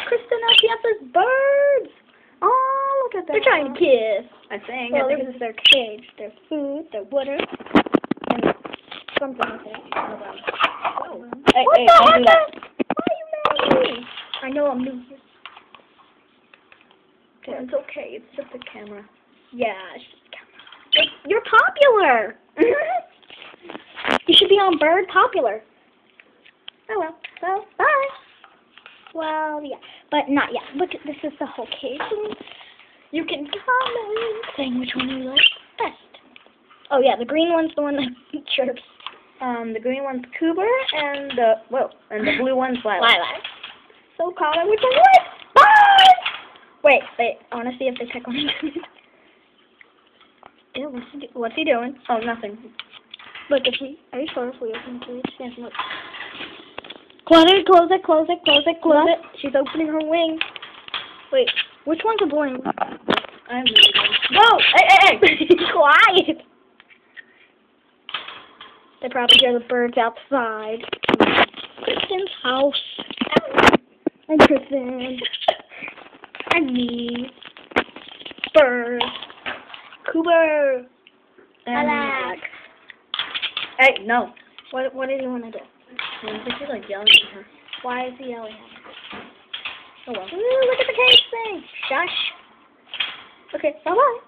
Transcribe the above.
Kristenlps' birds. Oh, look at that. They're trying to kiss. I think. Well, I think this is their cage, their food, their water, and something like that. Oh. Hey, What hey, the don't heck? do that. Why are you mad at me? I know I'm new. Well, it's okay. It's just a camera. Yeah, it's just a camera. You're popular. You should be on Bird Popular. Oh well. So, bye. Well, yeah, but not yet. Look, this is the whole cage. You can comment saying which one you like best. Oh yeah, the green one's the one that chirps. The green one's coober, and the blue one's lilac. Lilac. So comment which one you like. Bye. Wait. I want to see if they pick one. Ew, what's he doing? Oh, nothing. Look, are you sure if we open the cage? Yes, look. Close it. She's opening her wing. Wait, which one's a boy? I'm really Whoa! Hey! Quiet! They probably hear the birds outside. Kristen's house. I'm Kristen. And me. Bird. Coober. Lilac. Hey, no. What did you want to do? I think he's like yelling at her. Why is he yelling at her? Oh well. Ooh, look at the cage thing. Shush. Okay, bye-bye.